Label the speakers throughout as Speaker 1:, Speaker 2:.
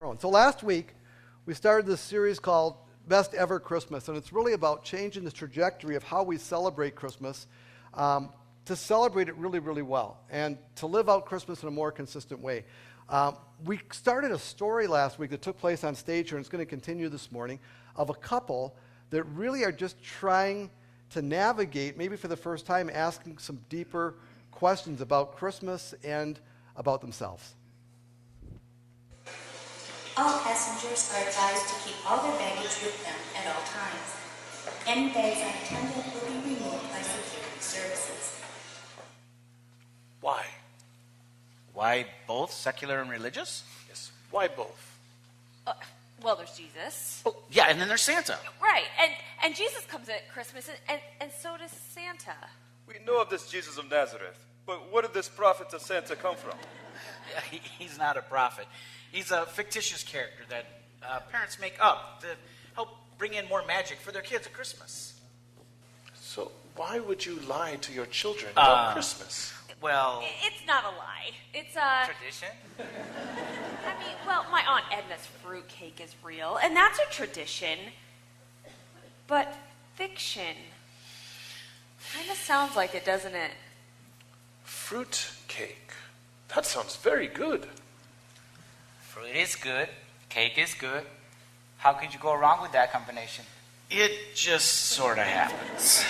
Speaker 1: So last week, we started this series called Best Ever Christmas, and it's really about changing the trajectory of how we celebrate Christmas, to celebrate it really, really well, and to live out Christmas in a more consistent way. We started a story last week that took place on stage here, and it's going to continue this morning, of a couple that really are just trying to navigate, maybe for the first time, asking some deeper questions about Christmas and about themselves.
Speaker 2: All passengers are advised to keep all their baggage with them at all times. Any bags unattended will be removed by security services.
Speaker 3: Why?
Speaker 4: Why both secular and religious?
Speaker 3: Yes, why both?
Speaker 5: Well, there's Jesus.
Speaker 4: Oh, yeah, and then there's Santa.
Speaker 5: Right, and Jesus comes at Christmas, and so does Santa.
Speaker 6: We know of this Jesus of Nazareth, but where did this prophet of Santa come from?
Speaker 4: Yeah, he's not a prophet. He's a fictitious character that parents make up to help bring in more magic for their kids at Christmas.
Speaker 3: So why would you lie to your children about Christmas?
Speaker 4: Well,
Speaker 5: It's not a lie. It's a
Speaker 4: tradition.
Speaker 5: I mean, well, my Aunt Edna's fruitcake is real, and that's a tradition. But fiction kind of sounds like it, doesn't it?
Speaker 3: Fruit cake. That sounds very good.
Speaker 7: Fruit is good. Cake is good. How could you go wrong with that combination?
Speaker 4: It just sort of happens.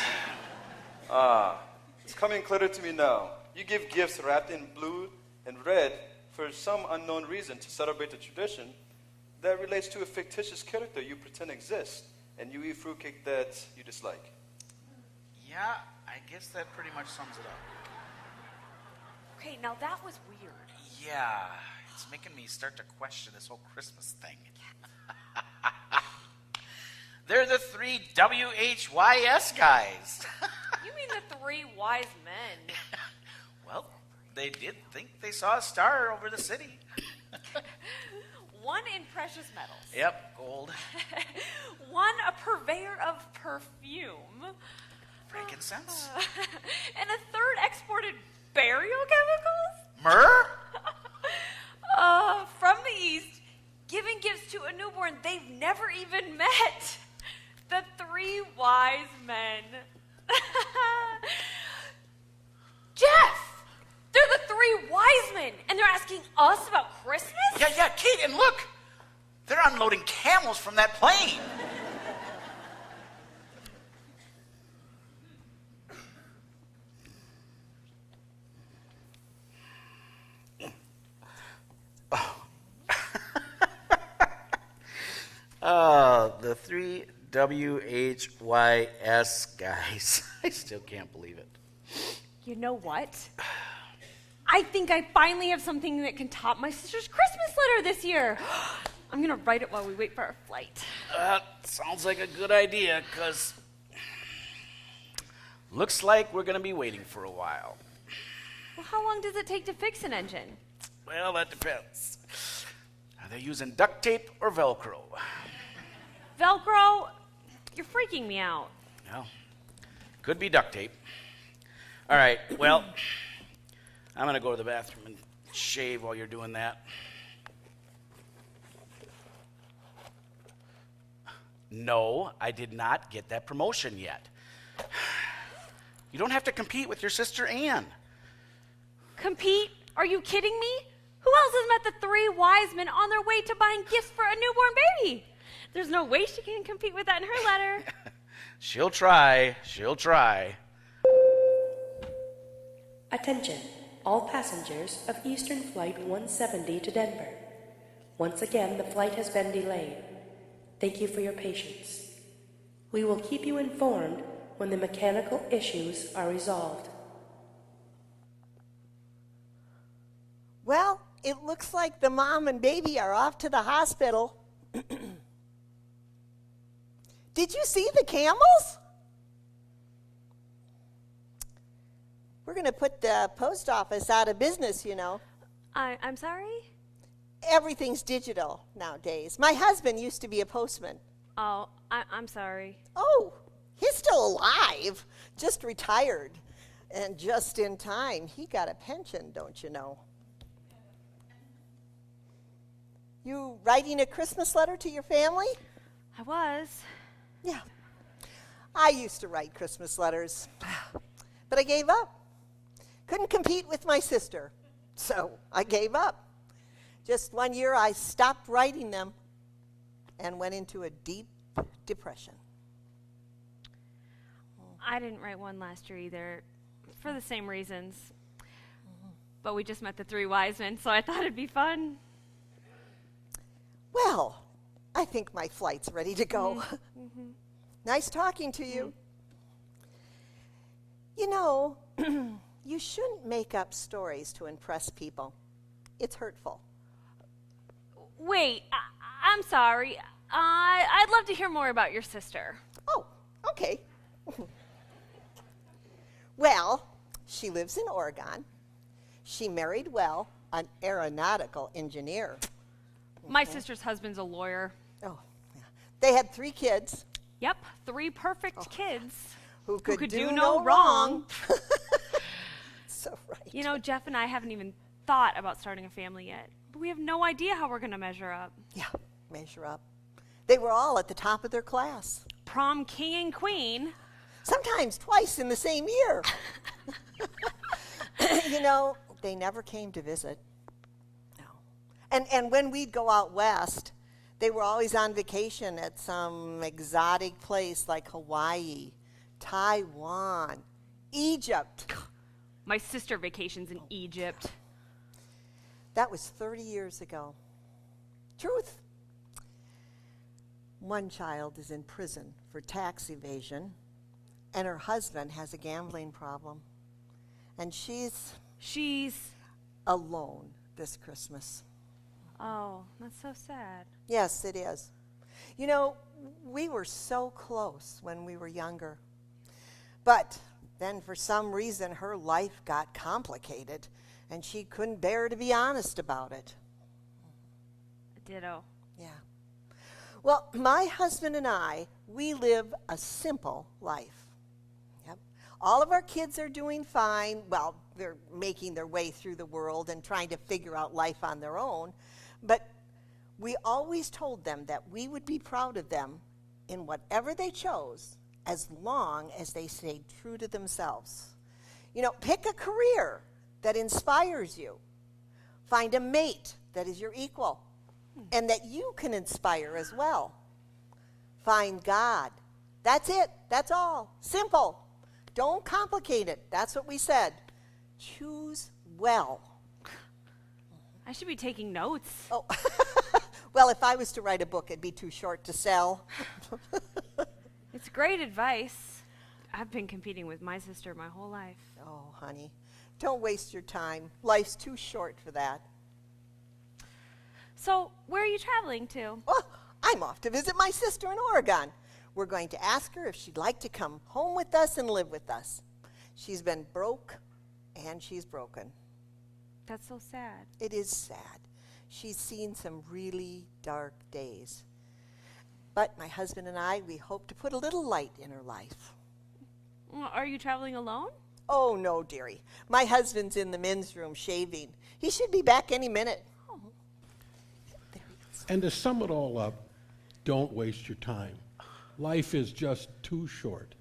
Speaker 6: It's coming clearer to me now. You give gifts wrapped in blue and red for some unknown reason to celebrate a tradition that relates to a fictitious character you pretend exists, and you eat fruitcake that you dislike.
Speaker 4: Yeah, I guess that pretty much sums it up.
Speaker 5: Okay, now that was weird.
Speaker 4: Yeah, it's making me start to question this whole Christmas thing. They're the three WHYS guys.
Speaker 5: You mean the three wise men?
Speaker 4: Well, they did think they saw a star over the city.
Speaker 5: One in precious metals.
Speaker 4: Yep, gold.
Speaker 5: One a purveyor of perfume.
Speaker 4: Frankincense.
Speaker 5: And a third exported burial chemicals?
Speaker 4: Myrrh?
Speaker 5: From the East, giving gifts to a newborn they've never even met. The three wise men. Jeff! They're the three wise men, and they're asking us about Christmas?
Speaker 4: Yeah, Kate, and look! They're unloading camels from that plane. The three WHYS guys. I still can't believe it.
Speaker 5: You know what? I think I finally have something that can top my sister's Christmas letter this year. I'm going to write it while we wait for our flight.
Speaker 4: Sounds like a good idea, because looks like we're going to be waiting for a while.
Speaker 5: Well, how long does it take to fix an engine?
Speaker 4: Well, that depends. Are they using duct tape or Velcro?
Speaker 5: Velcro? You're freaking me out.
Speaker 4: Well, could be duct tape. All right, well, I'm going to go to the bathroom and shave while you're doing that. No, I did not get that promotion yet. You don't have to compete with your sister Anne.
Speaker 5: Compete? Are you kidding me? Who else has met the three wise men on their way to buying gifts for a newborn baby? There's no way she can compete with that in her letter.
Speaker 4: She'll try.
Speaker 8: Attention, all passengers of Eastern Flight 170 to Denver. Once again, the flight has been delayed. Thank you for your patience. We will keep you informed when the mechanical issues are resolved.
Speaker 9: Well, it looks like the mom and baby are off to the hospital. Did you see the camels? We're going to put the post office out of business, you know.
Speaker 5: I'm sorry?
Speaker 9: Everything's digital nowadays. My husband used to be a postman.
Speaker 5: Oh, I'm sorry.
Speaker 9: Oh, he's still alive, just retired. And just in time, he got a pension, don't you know? You writing a Christmas letter to your family?
Speaker 5: I was.
Speaker 9: Yeah. I used to write Christmas letters, but I gave up. Couldn't compete with my sister, so I gave up. Just one year I stopped writing them and went into a deep depression.
Speaker 5: I didn't write one last year either, for the same reasons. But we just met the three wise men, so I thought it'd be fun.
Speaker 9: Well, I think my flight's ready to go. Nice talking to you. You know, you shouldn't make up stories to impress people. It's hurtful.
Speaker 5: Wait, I'm sorry. I'd love to hear more about your sister.
Speaker 9: Oh, okay. Well, she lives in Oregon. She married well, an aeronautical engineer.
Speaker 5: My sister's husband's a lawyer.
Speaker 9: Oh, yeah. They had 3 kids.
Speaker 5: Yep, 3 perfect kids.
Speaker 9: Who could
Speaker 5: do no wrong.
Speaker 9: So right.
Speaker 5: You know, Jeff and I haven't even thought about starting a family yet. But we have no idea how we're going to measure up.
Speaker 9: Yeah, measure up. They were all at the top of their class.
Speaker 5: Prom king and queen.
Speaker 9: Sometimes twice in the same year. You know, they never came to visit. No. And when we'd go out west, they were always on vacation at some exotic place like Hawaii, Taiwan, Egypt.
Speaker 5: My sister vacations in Egypt.
Speaker 9: That was 30 years ago. Truth. One child is in prison for tax evasion, and her husband has a gambling problem. And she's alone this Christmas.
Speaker 5: Oh, that's so sad.
Speaker 9: Yes, it is. You know, we were so close when we were younger. But then for some reason her life got complicated and she couldn't bear to be honest about it.
Speaker 5: Ditto.
Speaker 9: Yeah. Well, my husband and I, we live a simple life. Yep. All of our kids are doing fine. Well, they're making their way through the world and trying to figure out life on their own. But we always told them that we would be proud of them in whatever they chose as long as they stayed true to themselves. You know, pick a career that inspires you. Find a mate that is your equal and that you can inspire as well. Find God. That's it. That's all. Simple. Don't complicate it. That's what we said. Choose well.
Speaker 5: I should be taking notes.
Speaker 9: Oh, well, if I was to write a book, it'd be too short to sell.
Speaker 5: It's great advice. I've been competing with my sister my whole life.
Speaker 9: Oh, honey, don't waste your time. Life's too short for that.
Speaker 5: So, where are you traveling to?
Speaker 9: Oh, I'm off to visit my sister in Oregon. We're going to ask her if she'd like to come home with us and live with us. She's been broke and she's broken.
Speaker 5: That's so sad.
Speaker 9: It is sad. She's seen some really dark days. But my husband and I, we hope to put a little light in her life.
Speaker 5: Are you traveling alone?
Speaker 9: Oh, no, dearie. My husband's in the men's room shaving. He should be back any minute. Oh. There he is.
Speaker 10: And to sum it all up, don't waste your time. Life is just too short.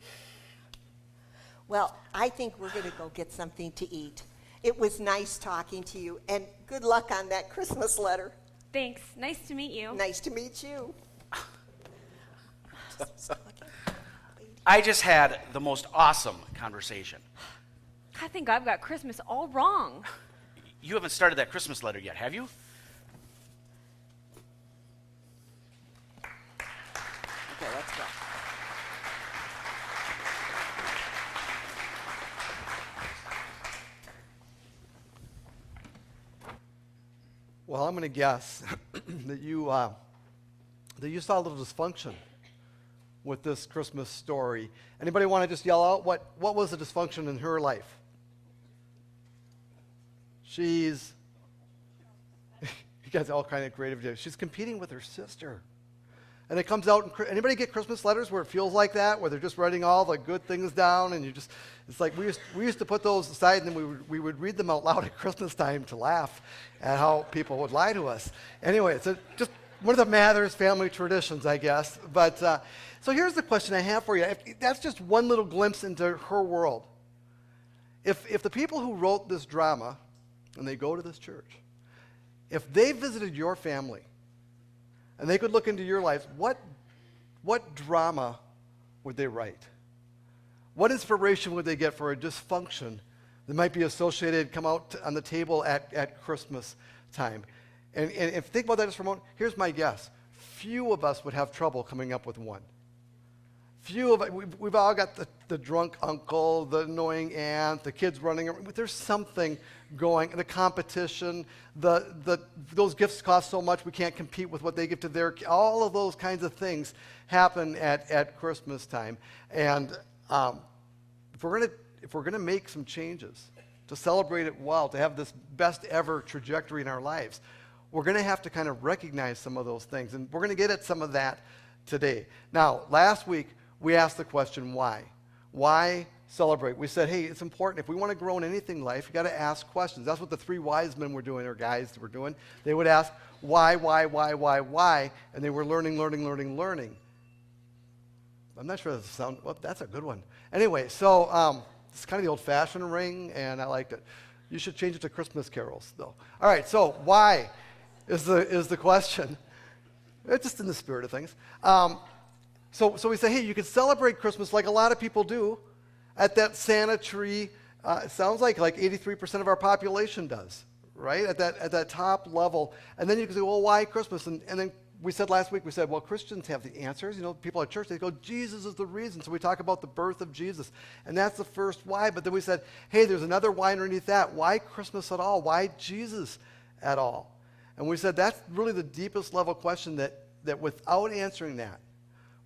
Speaker 9: Well, I think we're going to go get something to eat. It was nice talking to you, and good luck on that Christmas letter.
Speaker 5: Thanks. Nice to meet you.
Speaker 9: Nice to meet you.
Speaker 4: I just had the most awesome conversation.
Speaker 5: I think I've got Christmas all wrong.
Speaker 4: You haven't started that Christmas letter yet, have you?
Speaker 9: Okay, let's go.
Speaker 1: Well, I'm going to guess that you saw a little dysfunction with this Christmas story. Anybody want to just yell out what was the dysfunction in her life? She's you guys all kind of creative. She's competing with her sister. And it comes out, anybody get Christmas letters where it feels like that, where they're just writing all the good things down, and it's like we used to put those aside, and then we would read them out loud at Christmas time to laugh at how people would lie to us. Anyway, it's just one of the Mathers family traditions, I guess. But so here's the question I have for you. That's just one little glimpse into her world. If the people who wrote this drama, and they go to this church, if they visited your family, and they could look into your lives, what drama would they write? What inspiration would they get for a dysfunction that might be associated, come out on the table at Christmas time? And if you think about that just for a moment, here's my guess. Few of us would have trouble coming up with one. Few of us, we've all got the drunk uncle, the annoying aunt, the kids running around. There's something going, the competition, those gifts cost so much we can't compete with what they give to their, all of those kinds of things happen at Christmas time. And if we're gonna make some changes to celebrate it well, to have this best ever trajectory in our lives, we're gonna have to kind of recognize some of those things. And we're gonna get at some of that today. Now, last week, we asked the question, why? Why celebrate? We said, hey, it's important. If we want to grow in anything in life, you got to ask questions. That's what the three wise men were doing, or guys were doing. They would ask, why? And they were learning. I'm not sure that's well, that's a good one. Anyway, so it's kind of the old-fashioned ring, and I liked it. You should change it to Christmas carols, though. All right, so why is the question. It's just in the spirit of things. So we say, hey, you can celebrate Christmas like a lot of people do at that Santa tree. It sounds like 83% of our population does, right? At that top level. And then you can say, well, why Christmas? And then we said last week, well, Christians have the answers. You know, people at church, they go, Jesus is the reason. So we talk about the birth of Jesus. And that's the first why. But then we said, hey, there's another why underneath that. Why Christmas at all? Why Jesus at all? And we said that's really the deepest level question that without answering that,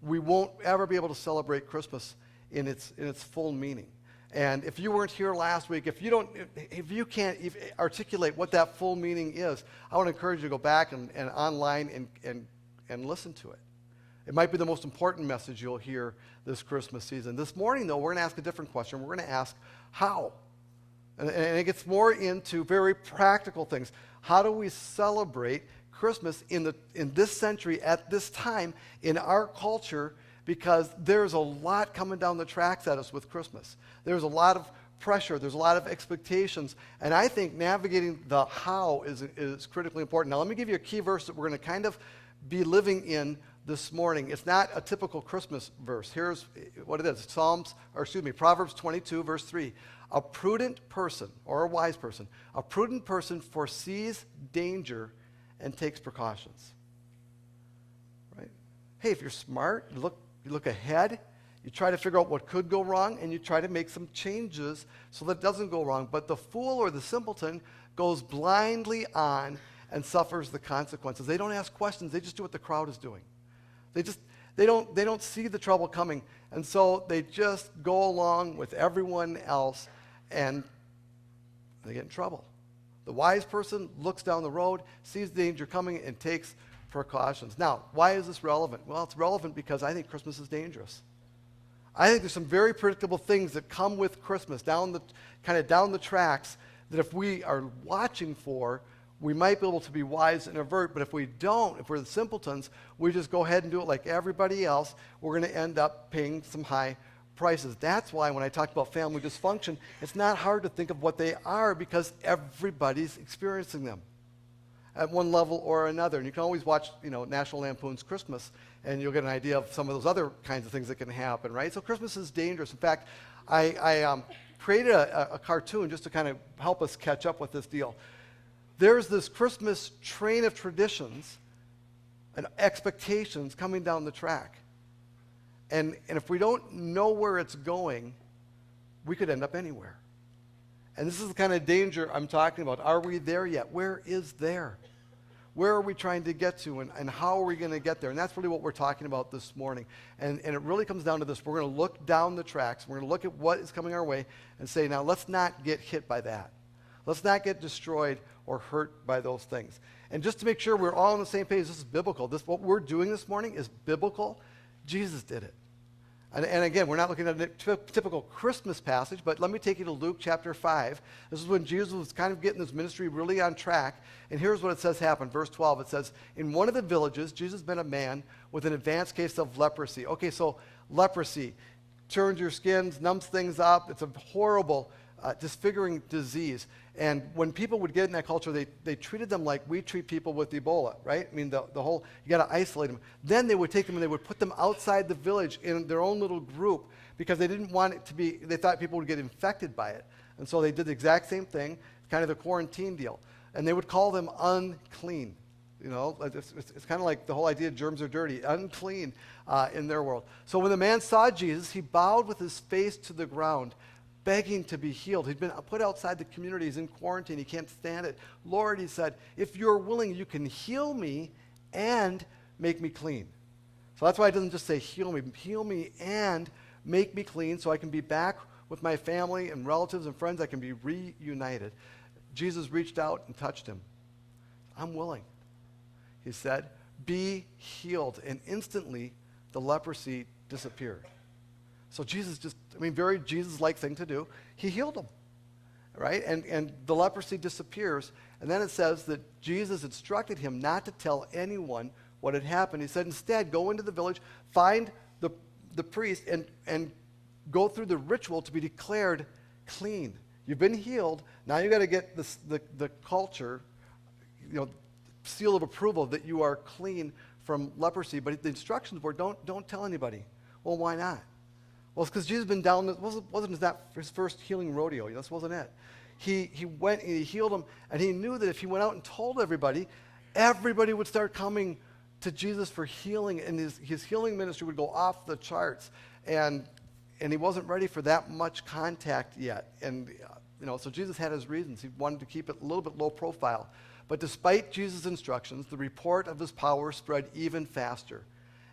Speaker 1: we won't ever be able to celebrate Christmas in its full meaning. And if you weren't here last week, if you can't articulate what that full meaning is, I want to encourage you to go back and online and listen to it. It might be the most important message you'll hear this Christmas season. This morning, though, we're going to ask a different question. We're going to ask how. And it gets more into very practical things. How do we celebrate Christmas in this century, at this time, in our culture, because there's a lot coming down the tracks at us with Christmas. There's a lot of pressure. There's a lot of expectations. And I think navigating the how is critically important. Now, let me give you a key verse that we're going to kind of be living in this morning. It's not a typical Christmas verse. Here's what it is. Proverbs 22, verse 3. A prudent person, or a wise person, a prudent person foresees danger and takes precautions. Right? Hey, if you're smart, you look ahead, you try to figure out what could go wrong, and you try to make some changes so that it doesn't go wrong. But the fool or the simpleton goes blindly on and suffers the consequences. They don't ask questions. They just do what the crowd is doing. They don't see the trouble coming, and so they just go along with everyone else, and they get in trouble. The wise person looks down the road, sees danger coming, and takes precautions. Now, why is this relevant? Well, it's relevant because I think Christmas is dangerous. I think there's some very predictable things that come with Christmas down the tracks that if we are watching for, we might be able to be wise and avert. But if we don't, if we're the simpletons, we just go ahead and do it like everybody else, we're going to end up paying some high prices. That's why when I talk about family dysfunction, it's not hard to think of what they are because everybody's experiencing them at one level or another. And you can always watch, National Lampoon's Christmas, and you'll get an idea of some of those other kinds of things that can happen, right? So Christmas is dangerous. In fact, I created a cartoon just to kind of help us catch up with this deal. There's this Christmas train of traditions and expectations coming down the track. And if we don't know where it's going, we could end up anywhere. And this is the kind of danger I'm talking about. Are we there yet? Where is there? Where are we trying to get to, and how are we going to get there? And that's really what we're talking about this morning. And it really comes down to this. We're going to look down the tracks. We're going to look at what is coming our way and say, now let's not get hit by that. Let's not get destroyed. or hurt by those things. And just to make sure we're all on the same page, this is biblical. What we're doing this morning is biblical. Jesus did it. And again, we're not looking at a typical Christmas passage, but let me take you to Luke chapter 5. This is when Jesus was kind of getting his ministry really on track. And here's what it says happened. Verse 12, it says, in one of the villages, Jesus met a man with an advanced case of leprosy. Okay, so leprosy turns your skins, numbs things up. It's a horrible, disfiguring disease. And when people would get in that culture, they treated them like we treat people with Ebola, right? I mean, the whole, you got to isolate them. Then they would take them and they would put them outside the village in their own little group because they didn't want it to be, they thought people would get infected by it. And so they did the exact same thing, kind of the quarantine deal. And they would call them unclean. You know, it's kind of like the whole idea of germs are dirty, unclean in their world. So when the man saw Jesus, he bowed with his face to the ground, begging to be healed. He'd been put outside the community. He's in quarantine. He can't stand it. Lord, he said, if you're willing, you can heal me and make me clean. So that's why it doesn't just say heal me and make me clean so I can be back with my family and relatives and friends. I can be reunited. Jesus reached out and touched him. I'm willing. He said, be healed. And instantly, the leprosy disappeared. So Jesus very Jesus-like thing to do. He healed him, right? And the leprosy disappears. And then it says that Jesus instructed him not to tell anyone what had happened. He said, instead, go into the village, find the priest, and go through the ritual to be declared clean. You've been healed. Now you got to get the culture, seal of approval that you are clean from leprosy. But the instructions were don't tell anybody. Well, why not? Well, it's because Jesus had been down, wasn't that his first healing rodeo. This wasn't it. He went and he healed them, and he knew that if he went out and told everybody would start coming to Jesus for healing, and his healing ministry would go off the charts. And he wasn't ready for that much contact yet. And so Jesus had his reasons. He wanted to keep it a little bit low profile. But despite Jesus' instructions, the report of his power spread even faster.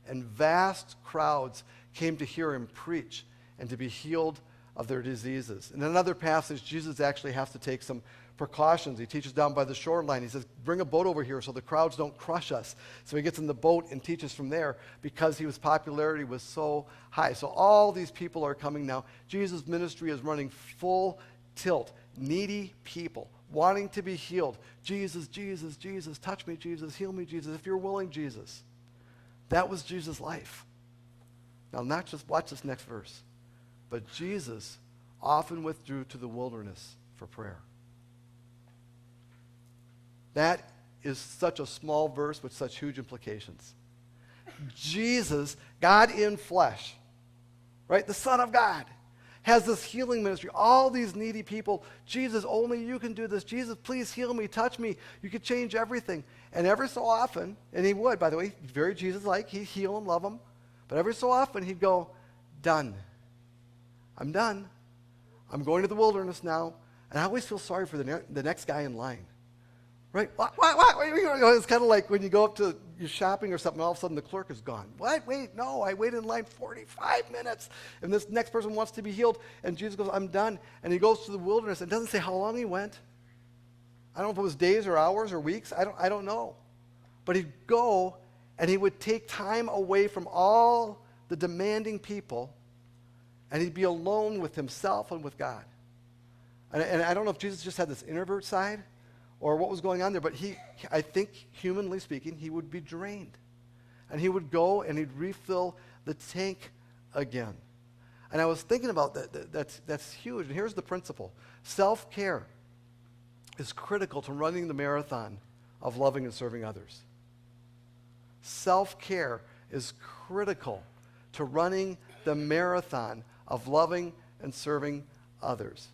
Speaker 1: And vast crowds came to hear him preach and to be healed of their diseases. In another passage, Jesus actually has to take some precautions. He teaches down by the shoreline. He says, bring a boat over here so the crowds don't crush us. So he gets in the boat and teaches from there because his popularity was so high. So all these people are coming now. Jesus' ministry is running full tilt. Needy people wanting to be healed. Jesus, Jesus, Jesus, touch me, Jesus, heal me, Jesus, if you're willing, Jesus. That was Jesus' life. Now, not just watch this next verse, but Jesus often withdrew to the wilderness for prayer. That is such a small verse with such huge implications. Jesus, God in flesh, right, the Son of God, has this healing ministry. All these needy people, Jesus, only you can do this. Jesus, please heal me, touch me. You could change everything. And every so often, and he would, by the way, very Jesus-like, he'd heal them, love them. But every so often, he'd go, done. I'm done. I'm going to the wilderness now. And I always feel sorry for the next guy in line. Right? What? It's kind of like when you go up to your shopping or something, all of a sudden the clerk is gone. What? Wait, no, I waited in line 45 minutes, and this next person wants to be healed, and Jesus goes, I'm done. And he goes to the wilderness, and it doesn't say how long he went. I don't know if it was days or hours or weeks. I don't know. But he'd go, and he would take time away from all the demanding people, and he'd be alone with himself and with God. And I don't know if Jesus just had this introvert side, or what was going on there, but I think, humanly speaking, he would be drained. And he would go and he'd refill the tank again. And I was thinking about that. That's huge. And here's the principle. Self-care is critical to running the marathon of loving and serving others. Self-care is critical to running the marathon of loving and serving others.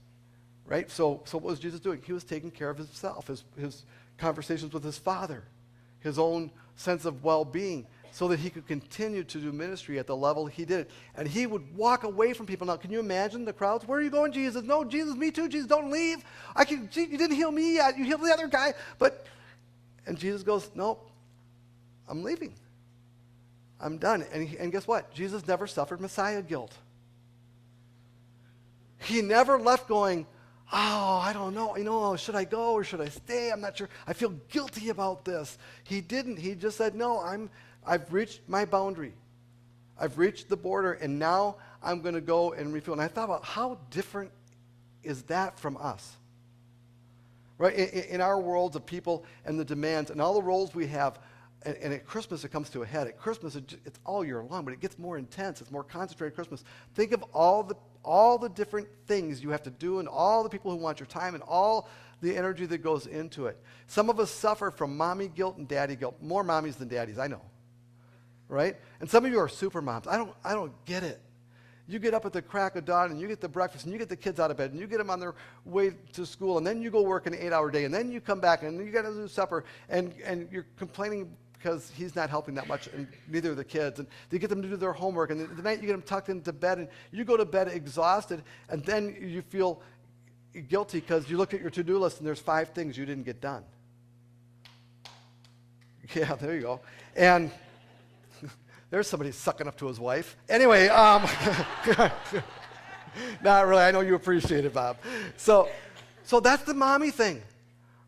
Speaker 1: Right? So what was Jesus doing? He was taking care of himself, his conversations with his Father, his own sense of well-being, so that he could continue to do ministry at the level he did. And he would walk away from people. Now, can you imagine the crowds? Where are you going, Jesus? No, Jesus, me too. Jesus, don't leave. You didn't heal me yet. You healed the other guy. And Jesus goes, no, I'm leaving. I'm done. And guess what? Jesus never suffered Messiah guilt. He never left going, oh, I don't know, should I go or should I stay? I'm not sure. I feel guilty about this. He didn't. He just said, no, I've reached my boundary. I've reached the border, and now I'm going to go and refuel. And I thought about how different is that from us? Right? In our worlds of people and the demands and all the roles we have, and at Christmas it comes to a head. At Christmas it's all year long, but it gets more intense. It's more concentrated at Christmas. Think of all the different things you have to do and all the people who want your time and all the energy that goes into it. Some of us suffer from mommy guilt and daddy guilt. More mommies than daddies, I know. Right? And some of you are super moms. I don't get it. You get up at the crack of dawn and you get the breakfast and you get the kids out of bed and you get them on their way to school and then you go work an 8-hour day and then you come back and you got to do supper and you're complaining because he's not helping that much and neither are the kids. And you get them to do their homework and the night you get them tucked into bed and you go to bed exhausted and then you feel guilty because you look at your to-do list and there's 5 things you didn't get done. Yeah, there you go. And there's somebody sucking up to his wife. Anyway, not really. I know you appreciate it, Bob. So that's the mommy thing,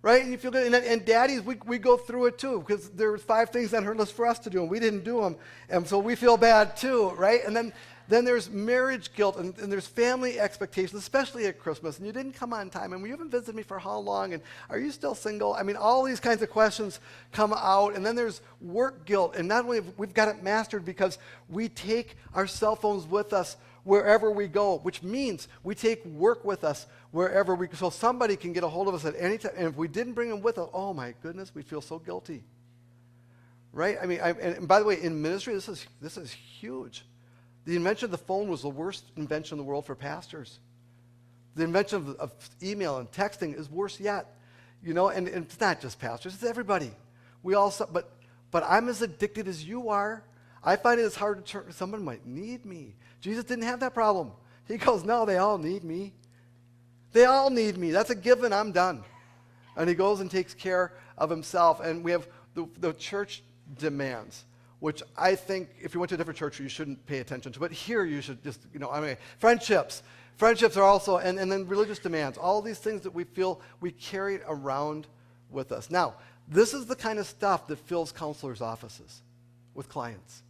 Speaker 1: right? And you feel good. And daddies, we go through it too because there were 5 things on her list for us to do, and we didn't do them, and so we feel bad too, right? And then there's marriage guilt, and there's family expectations, especially at Christmas. And you didn't come on time, and you haven't visited me for how long? And are you still single? I mean, all these kinds of questions come out. And then there's work guilt. And not only have we've got it mastered because we take our cell phones with us wherever we go, which means we take work with us wherever we go. So somebody can get a hold of us at any time. And if we didn't bring them with us, oh my goodness, we'd feel so guilty. Right? I mean, and by the way, in ministry, this is huge. The invention of the phone was the worst invention in the world for pastors. The invention of email and texting is worse yet. And it's not just pastors, it's everybody. We all, but I'm as addicted as you are. I find it as hard to turn, someone might need me. Jesus didn't have that problem. He goes, no, they all need me. They all need me. That's a given, I'm done. And he goes and takes care of himself. And we have the church demands, which I think if you went to a different church, you shouldn't pay attention to. But here you should just, friendships. Friendships are also, and then religious demands, all these things that we feel we carry around with us. Now, this is the kind of stuff that fills counselors' offices with clients.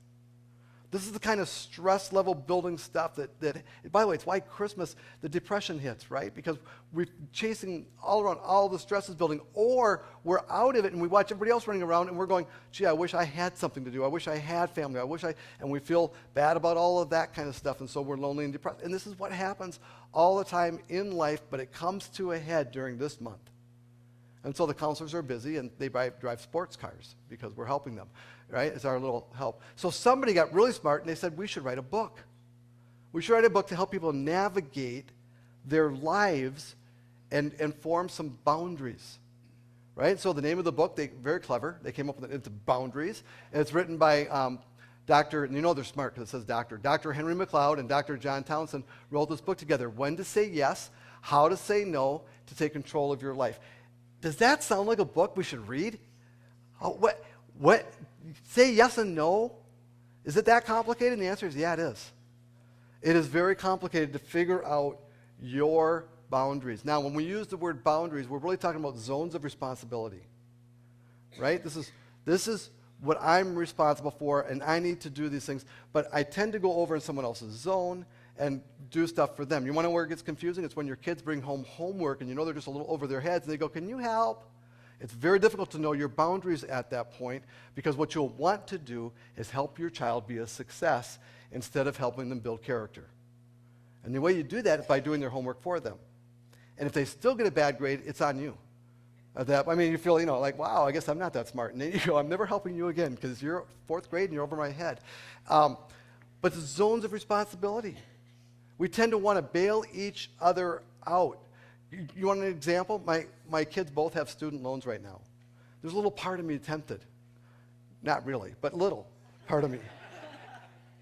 Speaker 1: This is the kind of stress level building stuff that, by the way, it's why Christmas, the depression hits, right? Because we're chasing all around, all the stress is building, or we're out of it and we watch everybody else running around and we're going, gee, I wish I had something to do. I wish I had family. And we feel bad about all of that kind of stuff, and so we're lonely and depressed. And this is what happens all the time in life, but it comes to a head during this month. And so the counselors are busy and they drive sports cars because we're helping them, right? It's our little help. So somebody got really smart and they said, we should write a book. We should write a book to help people navigate their lives and form some boundaries, right? So the name of the book, very clever. They came up with it's Boundaries. And it's written by Dr., and they're smart because it says doctor. Dr. Henry McLeod and Dr. John Townsend wrote this book together. When to say yes, how to say no to take control of your life. Does that sound like a book we should read? Oh, what? Say yes and no? Is it that complicated? And the answer is, yeah, it is. It is very complicated to figure out your boundaries. Now, when we use the word boundaries, we're really talking about zones of responsibility, right? This is what I'm responsible for, and I need to do these things, but I tend to go over in someone else's zone and do stuff for them. You want to know where it gets confusing? It's when your kids bring home homework and they're just a little over their heads and they go, can you help? It's very difficult to know your boundaries at that point because what you'll want to do is help your child be a success instead of helping them build character. And the way you do that is by doing their homework for them. And if they still get a bad grade, it's on you. You feel, like, wow, I guess I'm not that smart. And then you go, I'm never helping you again because you're 4th grade and you're over my head. But the zones of responsibility. We tend to want to bail each other out. You want an example? My kids both have student loans right now. There's a little part of me tempted. Not really, but little part of me.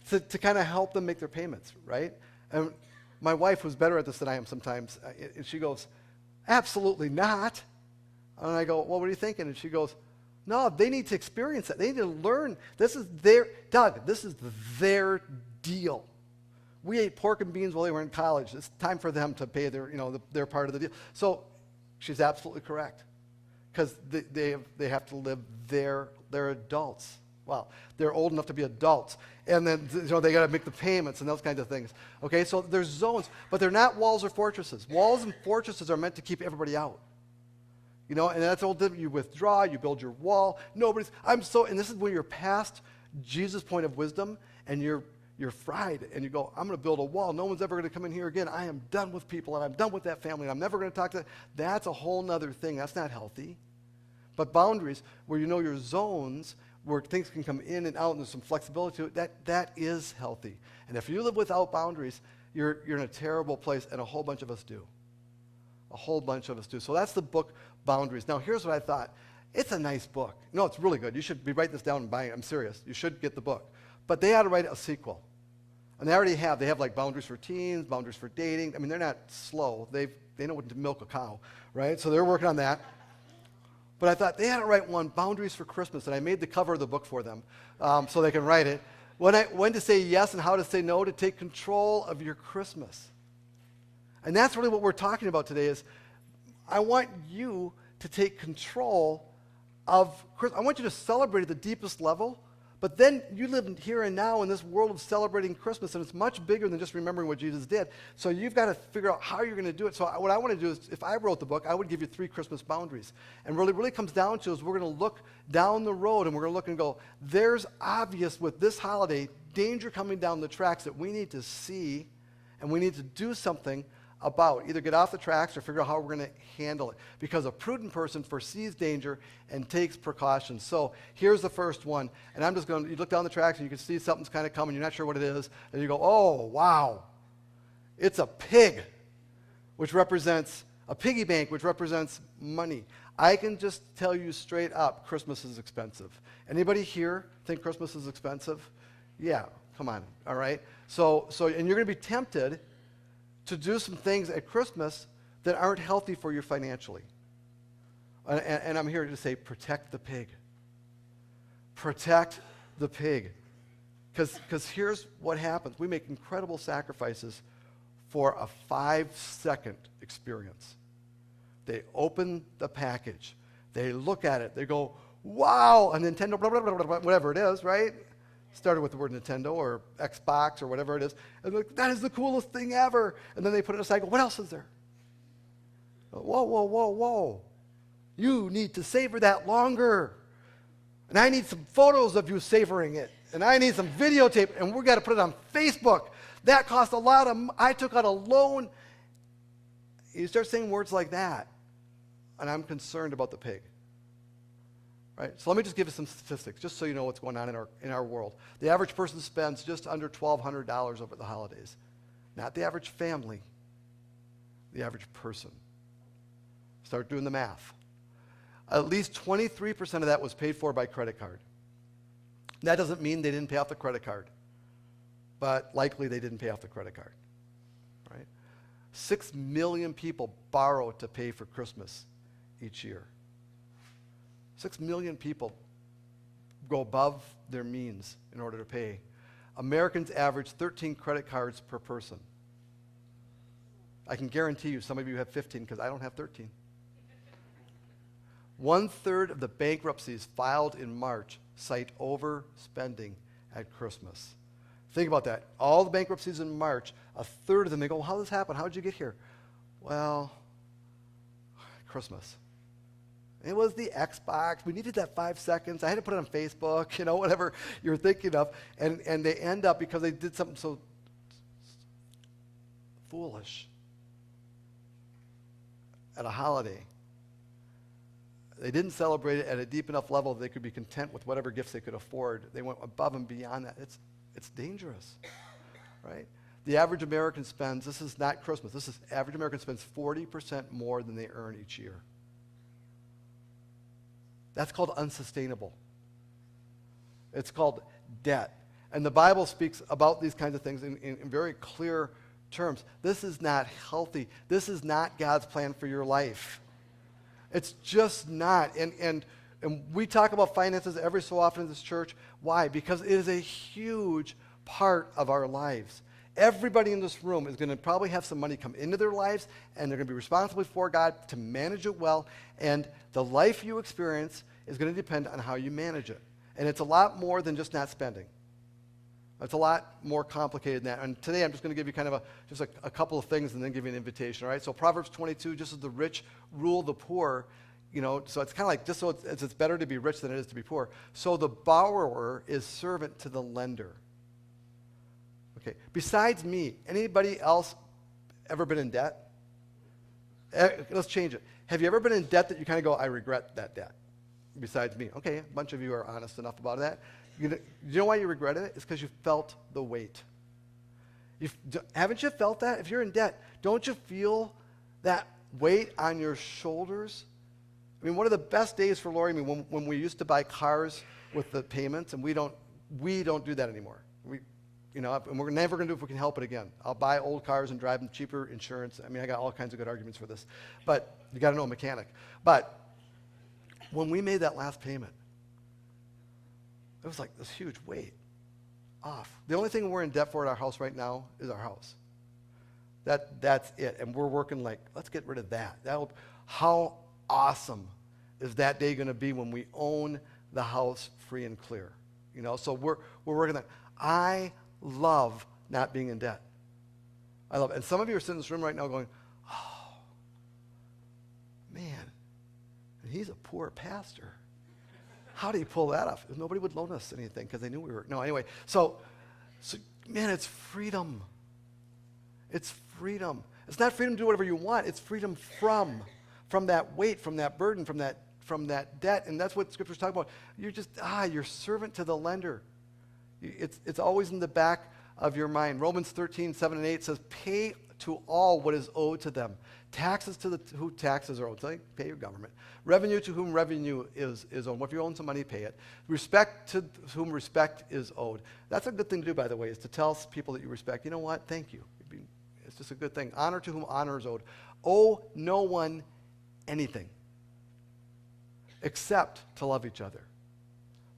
Speaker 1: to kind of help them make their payments, right? And my wife, who's better at this than I am sometimes, and she goes, absolutely not. And I go, well, what are you thinking? And she goes, no, they need to experience it. They need to learn. This is their deal. we ate pork and beans while they were in college. It's time for them to pay their, their part of the deal. So she's absolutely correct, because they have to live they're adults. Well, they're old enough to be adults. And then, they got to make the payments and those kinds of things. Okay, so there's zones, but they're not walls or fortresses. Walls and fortresses are meant to keep everybody out. And that's all different. You withdraw, you build your wall. And this is when you're past Jesus' point of wisdom, and you're fried, and you go, I'm going to build a wall. No one's ever going to come in here again. I am done with people, and I'm done with that family, and I'm never going to talk to them. That's a whole nother thing. That's not healthy. But boundaries, where you know your zones, where things can come in and out, and there's some flexibility to it, that is healthy. And if you live without boundaries, you're in a terrible place, and a whole bunch of us do. A whole bunch of us do. So that's the book, Boundaries. Now, here's what I thought. It's a nice book. No, it's really good. You should write this down and buy it. I'm serious. You should get the book. But they ought to write a sequel. And they already have. They have like Boundaries for Teens, Boundaries for Dating. I mean, they're not slow. They know when to milk a cow, right? So they're working on that. But I thought they had to write one, Boundaries for Christmas, and I made the cover of the book for them so they can write it. When to say yes and how to say no to take control of your Christmas. And that's really what we're talking about today is I want you to take control of Christmas. I want you to celebrate at the deepest level, but then you live here and now in this world of celebrating Christmas, and it's much bigger than just remembering what Jesus did. So you've got to figure out how you're going to do it. So what I want to do is, if I wrote the book, I would give you 3 Christmas boundaries. And really comes down to is we're going to look down the road, and we're going to look and go, there's obvious with this holiday danger coming down the tracks that we need to see, and we need to do something about. Either get off the tracks or figure out how we're going to handle it. Because a prudent person foresees danger and takes precautions. So here's the first one. And I'm just going to, you look down the tracks and you can see something's kind of coming. You're not sure what it is. And you go, oh, wow. It's a pig, which represents a piggy bank, which represents money. I can just tell you straight up, Christmas is expensive. Anybody here think Christmas is expensive? Yeah, come on, all right? So and you're going to be tempted to do some things at Christmas that aren't healthy for you financially. And I'm here to say, protect the pig. Protect the pig. Because here's what happens. We make incredible sacrifices for a 5-second experience. They open the package. They look at it. They go, wow, a Nintendo, blah, blah, blah, blah, whatever it is, right? Started with the word Nintendo or Xbox or whatever it is. And they're like, that is the coolest thing ever. And then they put it aside and go, what else is there? Whoa, whoa, whoa, whoa. You need to savor that longer. And I need some photos of you savoring it. And I need some videotape. And we got to put it on Facebook. That cost a lot of I took out a loan. You start saying words like that. And I'm concerned about the pig. Right? So let me just give you some statistics, just so you know what's going on in our world. The average person spends just under $1,200 over the holidays. Not the average family, the average person. Start doing the math. At least 23% of that was paid for by credit card. That doesn't mean they didn't pay off the credit card, but likely they didn't pay off the credit card. Right? 6 million people borrow to pay for Christmas each year. 6 million people go above their means in order to pay. Americans average 13 credit cards per person. I can guarantee you some of you have 15 because I don't have 13. 1/3 of the bankruptcies filed in March cite overspending at Christmas. Think about that. All the bankruptcies in March, 1/3 of them, they go, well, how did this happen? How did you get here? Well, Christmas. It was the Xbox. We needed that 5 seconds. I had to put it on Facebook, whatever you're thinking of. And they end up, because they did something so foolish at a holiday. They didn't celebrate it at a deep enough level that they could be content with whatever gifts they could afford. They went above and beyond that. It's dangerous, right? The average American spends, this is not Christmas, this is average American spends 40% more than they earn each year. That's called unsustainable. It's called debt. And the Bible speaks about these kinds of things in very clear terms. This is not healthy. This is not God's plan for your life. It's just not. And we talk about finances every so often in this church. Why? Because it is a huge part of our lives. Everybody in this room is going to probably have some money come into their lives, and they're going to be responsible for God to manage it well. And the life you experience is going to depend on how you manage it. And it's a lot more than just not spending. It's a lot more complicated than that. And today I'm just going to give you kind of just a couple of things and then give you an invitation, all right? So Proverbs 22, just as the rich rule the poor, so it's kind of like, just so it's better to be rich than it is to be poor. So the borrower is servant to the lender. Okay, besides me, anybody else ever been in debt? Let's change it. Have you ever been in debt that you kind of go, I regret that debt? Besides me. Okay, a bunch of you are honest enough about that. You know why you regretted it? It's because you felt the weight. Haven't you felt that? If you're in debt, don't you feel that weight on your shoulders? I mean, one of the best days for Lori, when we used to buy cars with the payments, and we don't do that anymore. And we're never going to do it if we can help it again. I'll buy old cars and drive them, cheaper insurance. I mean, I got all kinds of good arguments for this. But you got to know a mechanic. But when we made that last payment, it was like this huge weight off. The only thing we're in debt for at our house right now is our house. That's it. And we're working like, let's get rid of that. How awesome is that day going to be when we own the house free and clear? So we're working on that. I love not being in debt. I love it. And some of you are sitting in this room right now going, oh, man, and he's a poor pastor. How do you pull that off? Nobody would loan us anything because they knew we were. No, anyway. So, man, it's freedom. It's freedom. It's not freedom to do whatever you want. It's freedom from that weight, from that burden, from that debt. And that's what Scripture's talking about. You're servant to the lender. It's always in the back of your mind. Romans 13, 7 and 8 says, pay to all what is owed to them. Taxes to who taxes are owed. So pay your government. Revenue to whom revenue is owed. Well, if you own some money, pay it. Respect to whom respect is owed. That's a good thing to do, by the way, is to tell people that you respect, you know what, thank you. It's just a good thing. Honor to whom honor is owed. Owe no one anything except to love each other.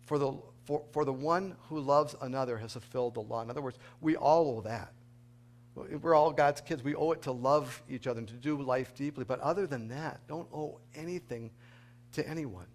Speaker 1: For the one who loves another has fulfilled the law. In other words, we all owe that. We're all God's kids. We owe it to love each other and to do life deeply. But other than that, don't owe anything to anyone.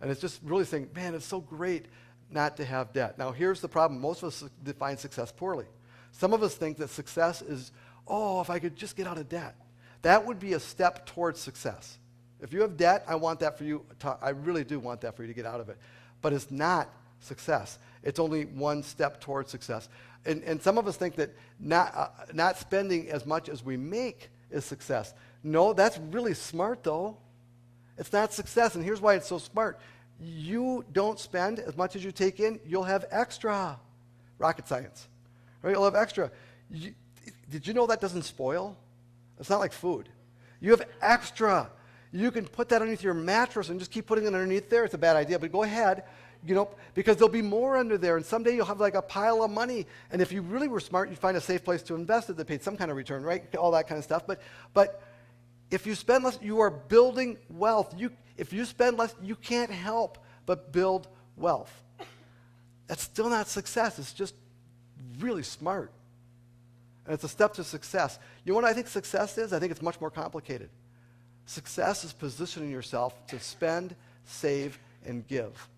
Speaker 1: And it's just really saying, man, it's so great not to have debt. Now, here's the problem. Most of us define success poorly. Some of us think that success is, if I could just get out of debt. That would be a step towards success. If you have debt, I want that for you. I really do want that for you to get out of it. But it's not success. It's only one step towards success. And some of us think that not spending as much as we make is success. No, that's really smart, though. It's not success, and here's why it's so smart. You don't spend as much as you take in, you'll have extra. Rocket science. Right? You'll have extra. Did you know that doesn't spoil? It's not like food. You have extra. You can put that underneath your mattress and just keep putting it underneath there. It's a bad idea, but go ahead. Because there'll be more under there, and someday you'll have like a pile of money. And if you really were smart, you'd find a safe place to invest it that paid some kind of return, right? All that kind of stuff. But if you spend less, you are building wealth. If you spend less, you can't help but build wealth. That's still not success. It's just really smart. And it's a step to success. You know what I think success is? I think it's much more complicated. Success is positioning yourself to spend, save, and give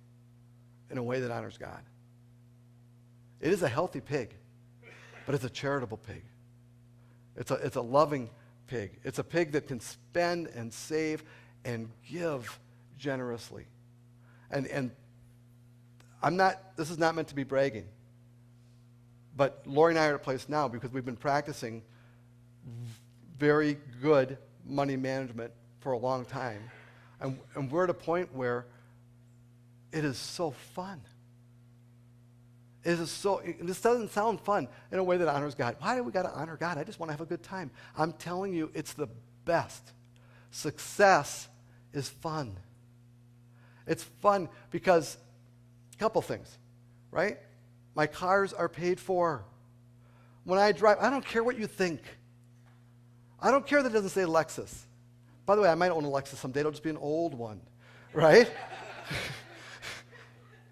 Speaker 1: in a way that honors God. It is a healthy pig, but it's a charitable pig. It's a loving pig. It's a pig that can spend and save and give generously. And this is not meant to be bragging, but Lori and I are at a place now because we've been practicing very good money management for a long time. And we're at a point where it is so fun. This doesn't sound fun in a way that honors God. Why do we got to honor God? I just want to have a good time. I'm telling you, it's the best. Success is fun. It's fun because a couple things, right? My cars are paid for. When I drive, I don't care what you think. I don't care that it doesn't say Lexus. By the way, I might own a Lexus someday. It'll just be an old one, right?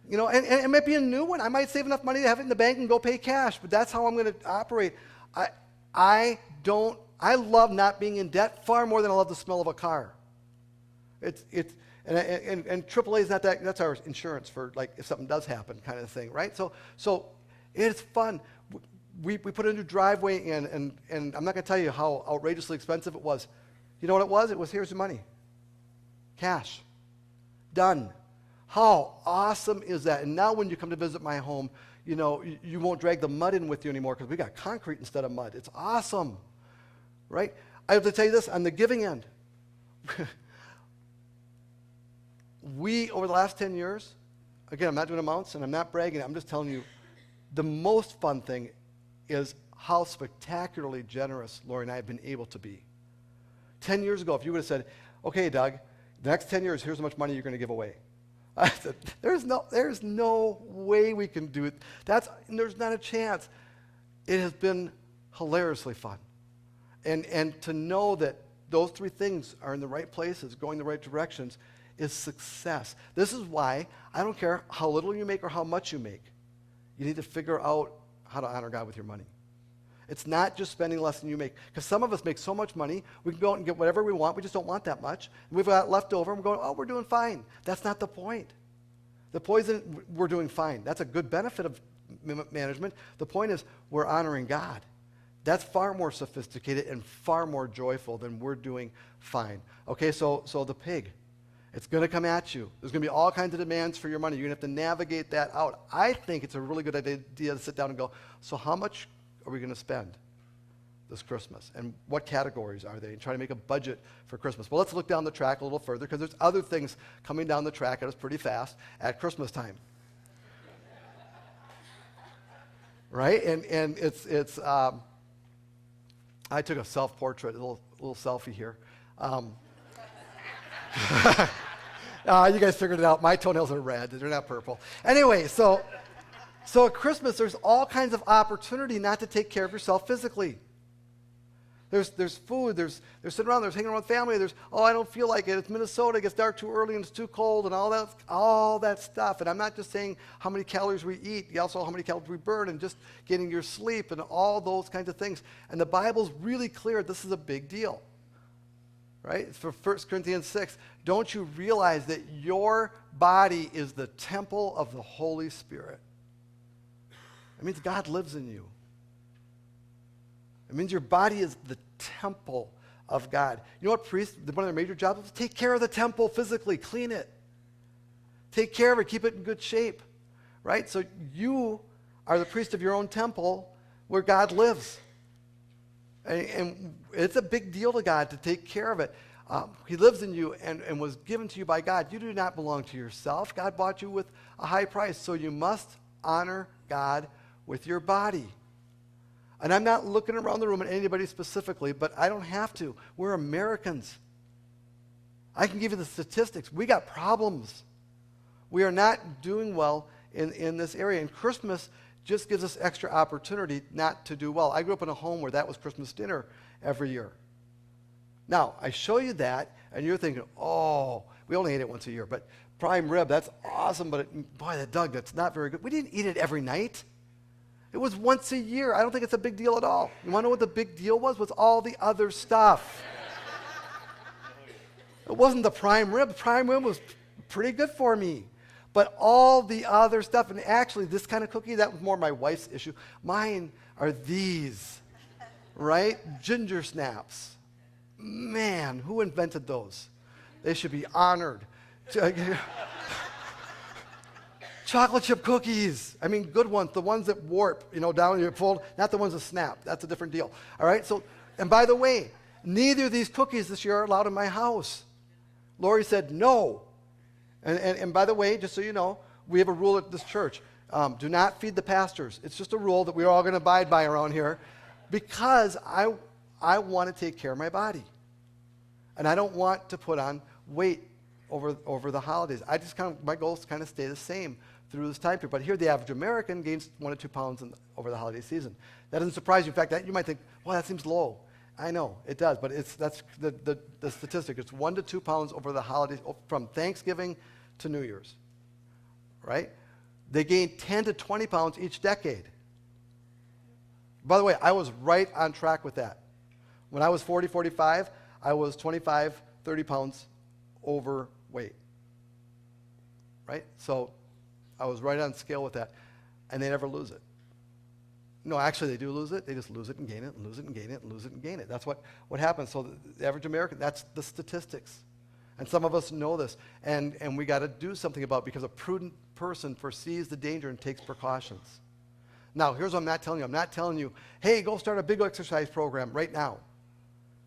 Speaker 1: And it might be a new one. I might save enough money to have it in the bank and go pay cash, but that's how I'm going to operate. I love not being in debt far more than I love the smell of a car. And AAA is not that, that's our insurance for like if something does happen kind of thing, right? So it's fun. We put a new driveway in, and I'm not going to tell you how outrageously expensive it was. You know what it was? It was, here's your money. Cash. Done. How awesome is that? And now when you come to visit my home, you know, you won't drag the mud in with you anymore because we got concrete instead of mud. It's awesome, right? I have to tell you this, on the giving end, we, over the last 10 years, again, I'm not doing amounts and I'm not bragging, I'm just telling you, the most fun thing is how spectacularly generous Lori and I have been able to be. 10 years ago, if you would have said, okay, Doug, the next 10 years, here's how much money you're going to give away. I said, there's no way we can do it. There's not a chance. It has been hilariously fun. And to know that those three things are in the right places, going the right directions, is success. This is why I don't care how little you make or how much you make. You need to figure out how to honor God with your money. It's not just spending less than you make. Because some of us make so much money, we can go out and get whatever we want. We just don't want that much. And we've got left over, and we're going, oh, we're doing fine. That's not the point. The point isn't we're doing fine. That's a good benefit of management. The point is we're honoring God. That's far more sophisticated and far more joyful than we're doing fine. Okay, so the pig. It's going to come at you. There's going to be all kinds of demands for your money. You're going to have to navigate that out. I think it's a really good idea to sit down and go, so how much are we going to spend this Christmas? And what categories are they? And try to make a budget for Christmas. Well, let's look down the track a little further because there's other things coming down the track at us pretty fast at Christmas time. Right? And it's I took a self-portrait, a little selfie here. You guys figured it out. My toenails are red. They're not purple. Anyway, so at Christmas, there's all kinds of opportunity not to take care of yourself physically. There's food. There's sitting around. There's hanging around with family. There's, oh, I don't feel like it. It's Minnesota. It gets dark too early and it's too cold and all that stuff. And I'm not just saying how many calories we eat. Also how many calories we burn and just getting your sleep and all those kinds of things. And the Bible's really clear. This is a big deal. Right? It's for 1 Corinthians 6. Don't you realize that your body is the temple of the Holy Spirit? It means God lives in you. It means your body is the temple of God. You know what priests, one of their major jobs is take care of the temple physically, clean it. Take care of it, keep it in good shape. Right? So you are the priest of your own temple where God lives. And it's a big deal to God to take care of it. He lives in you and was given to you by God. You do not belong to yourself. God bought you with a high price. So you must honor God with your body. And I'm not looking around the room at anybody specifically, but I don't have to. We're Americans. I can give you the statistics. We got problems. We are not doing well in this area. And Christmas just gives us extra opportunity not to do well. I grew up in a home where that was Christmas dinner every year. Now, I show you that, and you're thinking, oh, we only ate it once a year, but prime rib, that's awesome, but boy, that Doug, that's not very good. We didn't eat it every night. It was once a year. I don't think it's a big deal at all. You want to know what the big deal was? Was all the other stuff. It wasn't the prime rib. The prime rib was pretty good for me. But all the other stuff, and actually this kind of cookie, that was more my wife's issue. Mine are these, right? Ginger snaps. Man, who invented those? They should be honored. Chocolate chip cookies. I mean, good ones, the ones that warp, down your fold, not the ones that snap. That's a different deal. All right? So, and by the way, neither of these cookies this year are allowed in my house. Lori said no. And by the way, just so you know, we have a rule at this church. Do not feed the pastors. It's just a rule that we're all going to abide by around here because I want to take care of my body. And I don't want to put on weight over the holidays. My goals kind of stay the same through this time period. But here the average American gains 1 to 2 pounds over the holiday season. That doesn't surprise you. In fact, you might think, well, that seems low. I know, it does, but that's the statistic. It's 1 to 2 pounds over the holidays, from Thanksgiving to New Year's, right? They gain 10 to 20 pounds each decade. By the way, I was right on track with that. When I was 40, 45, I was 25, 30 pounds overweight. Right? So I was right on scale with that. And they never lose it. No, actually, they do lose it. They just lose it and gain it and lose it and gain it and lose it and gain it. That's what happens. So the average American, that's the statistics. And some of us know this. And we got to do something about it because a prudent person foresees the danger and takes precautions. Now, here's what I'm not telling you. I'm not telling you, hey, go start a big exercise program right now.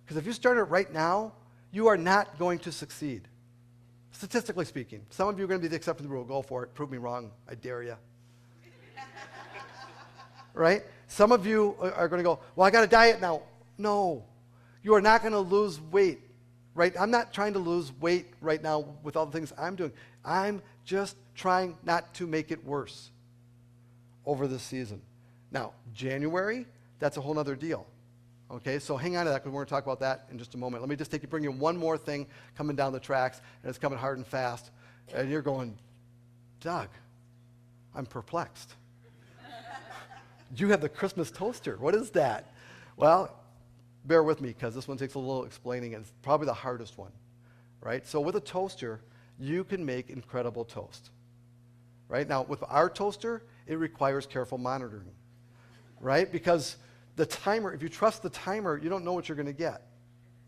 Speaker 1: Because if you start it right now, you are not going to succeed. Statistically speaking. Some of you are going to be the exception to the rule. Go for it. Prove me wrong. I dare you. Right? Some of you are going to go, well, I got to diet now. No. You are not going to lose weight. Right? I'm not trying to lose weight right now with all the things I'm doing. I'm just trying not to make it worse over this season. Now, January, that's a whole other deal. Okay, so hang on to that because we're going to talk about that in just a moment. Let me just bring you one more thing coming down the tracks, and it's coming hard and fast. And you're going, Doug, I'm perplexed. You have the Christmas toaster. What is that? Well, bear with me because this one takes a little explaining, and it's probably the hardest one. Right? So with a toaster, you can make incredible toast. Right? Now, with our toaster, it requires careful monitoring. Right? Because the timer, if you trust the timer, you don't know what you're going to get.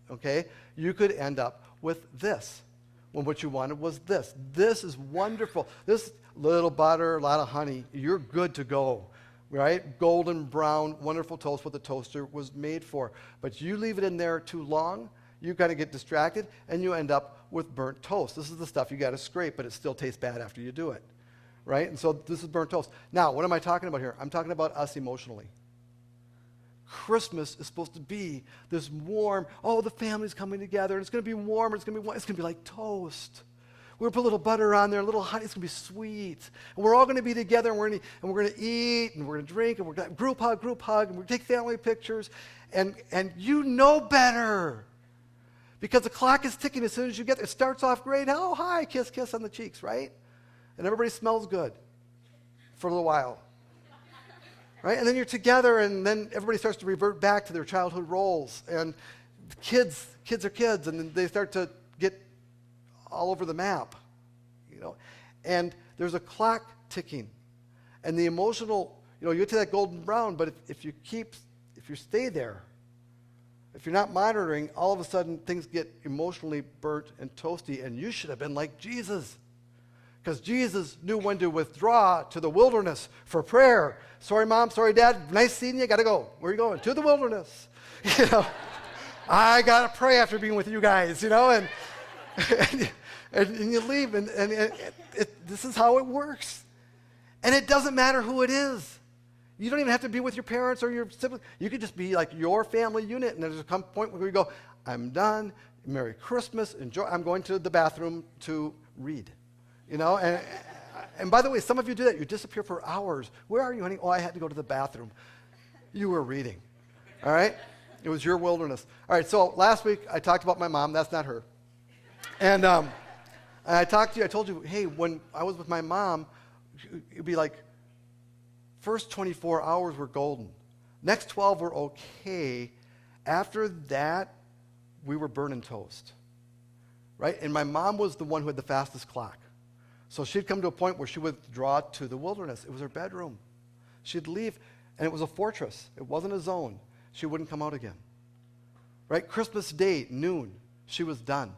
Speaker 1: Okay? You could end up with this when what you wanted was this. This is wonderful. This little butter, a lot of honey, you're good to go. Right? Golden brown, wonderful toast, what the toaster was made for. But you leave it in there too long, you kind of get distracted, and you end up with burnt toast. This is the stuff you got to scrape, but it still tastes bad after you do it. Right? And so this is burnt toast. Now, what am I talking about here? I'm talking about us emotionally. Christmas is supposed to be this warm, the family's coming together, and it's going to be warm, it's going to be warm. It's going to be like toast. We're going to put a little butter on there, a little honey, it's going to be sweet. And we're all going to be together, and we're going to eat, and we're going to drink, and we're going to group hug, and we're going to take family pictures, and you know better. Because the clock is ticking as soon as you get there. It starts off great, oh, hi, kiss, kiss on the cheeks, right? And everybody smells good for a little while. Right? And then you're together, and then everybody starts to revert back to their childhood roles. And kids are kids, and then they start to get all over the map. And there's a clock ticking. And the emotional, you get to that golden brown, but if you stay there, if you're not monitoring, all of a sudden things get emotionally burnt and toasty, and you should have been like Jesus. Because Jesus knew when to withdraw to the wilderness for prayer. Sorry, Mom. Sorry, Dad. Nice seeing you. Got to go. Where are you going? To the wilderness. I got to pray after being with you guys, and you leave. And this is how it works. And it doesn't matter who it is. You don't even have to be with your parents or your siblings. You could just be like your family unit. And there's a point where you go, I'm done. Merry Christmas. Enjoy. I'm going to the bathroom to read. And by the way, some of you do that. You disappear for hours. Where are you, honey? Oh, I had to go to the bathroom. You were reading. All right? It was your wilderness. All right, so last week I talked about my mom. That's not her. And I talked to you. I told you, hey, when I was with my mom, it'd be like, first 24 hours were golden. Next 12 were okay. After that, we were burning toast. Right? And my mom was the one who had the fastest clock. So she'd come to a point where she would withdraw to the wilderness. It was her bedroom. She'd leave, and it was a fortress. It wasn't a zone. She wouldn't come out again. Right? Christmas Day, noon, she was done.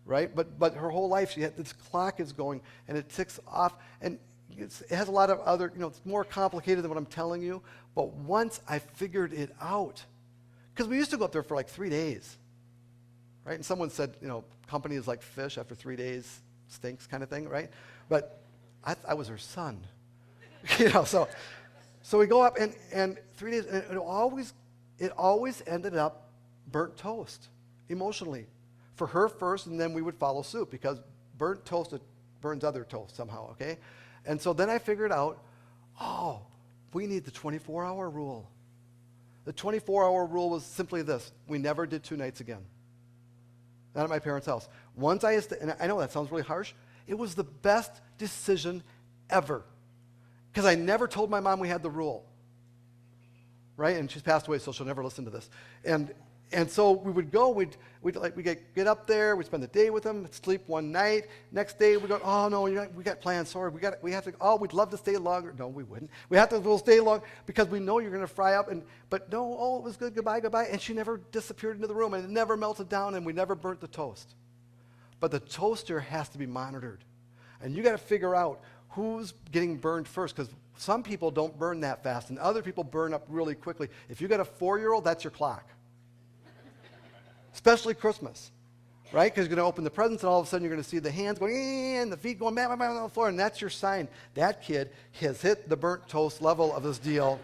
Speaker 1: Right? But her whole life, this clock is going, and it ticks off, and it has a lot of other, it's more complicated than what I'm telling you, but once I figured it out, because we used to go up there for like 3 days. Right? And someone said, company is like fish after 3 days. Stinks kind of thing, right? But I was her son. So we go up and 3 days, and it always ended up burnt toast, emotionally. For her first, and then we would follow suit, because burnt toast, it burns other toast somehow, okay? And so then I figured out, we need the 24-hour rule. The 24-hour rule was simply this: we never did 2 nights again. Not at my parents' house. Once and I know that sounds really harsh, it was the best decision ever. Because I never told my mom we had the rule. right? And she's passed away, so she'll never listen to this. And so we would go, we'd get up there, we'd spend the day with them, sleep one night. Next day we go, oh no, we got plans, sorry, we have to, oh, we'd love to stay longer. No, we wouldn't. We'll stay long because we know you're going to fry up. But no, oh, it was good, goodbye. And she never disappeared into the room, and it never melted down, and we never burnt the toast. But the toaster has to be monitored. And you got to figure out who's getting burned first, because some people don't burn that fast, and other people burn up really quickly. If you got a 4-year-old, that's your clock. Especially Christmas, right? Because you're going to open the presents, and all of a sudden you're going to see the hands going, and the feet going bam, bam, bam on the floor, and that's your sign. That kid has hit the burnt toast level of this deal.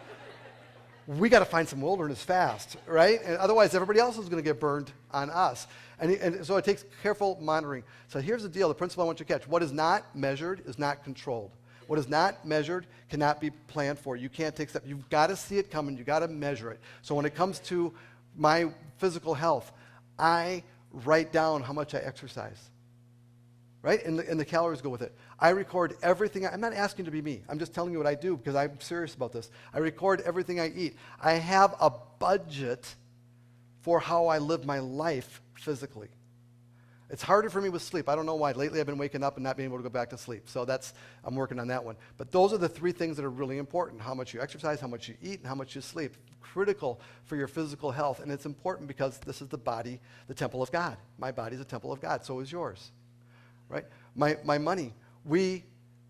Speaker 1: We got to find some wilderness fast, right? And otherwise, everybody else is going to get burned on us. And so it takes careful monitoring. So here's the deal, the principle I want you to catch. What is not measured is not controlled. What is not measured cannot be planned for. You can't take steps. You've got to see it coming. You've got to measure it. So when it comes to my physical health, I write down how much I exercise, right? And the calories go with it. I record everything. I'm not asking to be me. I'm just telling you what I do because I'm serious about this. I record everything I eat. I have a budget for how I live my life physically. It's harder for me with sleep. I don't know why. Lately I've been waking up and not being able to go back to sleep. So I'm working on that one. But those are the 3 things that are really important. How much you exercise, how much you eat, and how much you sleep. Critical for your physical health. And it's important because this is the body, the temple of God. My body is a temple of God. So is yours. Right? My money. We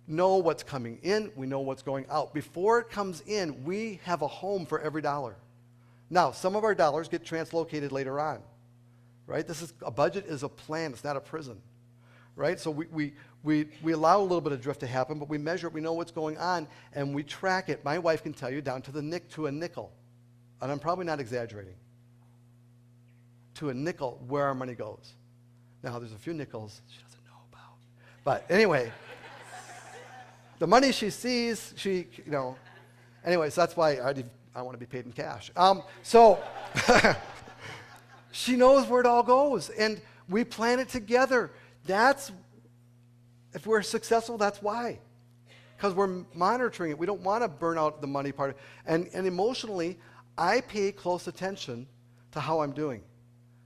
Speaker 1: know what's coming in. We know what's going out. Before it comes in, we have a home for every dollar. Now, some of our dollars get translocated later on. Right? A budget is a plan. It's not a prison. Right? So we allow a little bit of drift to happen, but we measure it. We know what's going on, and we track it. My wife can tell you down to a nickel, and I'm probably not exaggerating, to a nickel where our money goes. Now, there's a few nickels she doesn't know about. But anyway, the money she sees, anyway, so that's why I want to be paid in cash. She knows where it all goes, and we plan it together. If we're successful, that's why. Because we're monitoring it. We don't want to burn out the money part. And emotionally, I pay close attention to how I'm doing.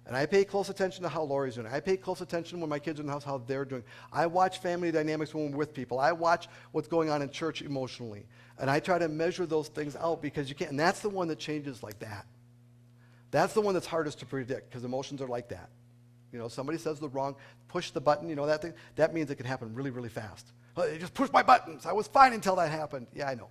Speaker 1: And I pay close attention to how Lori's doing. I pay close attention when my kids are in the house, how they're doing. I watch family dynamics when we're with people. I watch what's going on in church emotionally. And I try to measure those things out because you can't. And that's the one that changes like that. That's the one that's hardest to predict because emotions are like that. Somebody says the wrong, push the button, that thing. That means it can happen really, really fast. Oh, they just pushed my buttons. I was fine until that happened. Yeah, I know.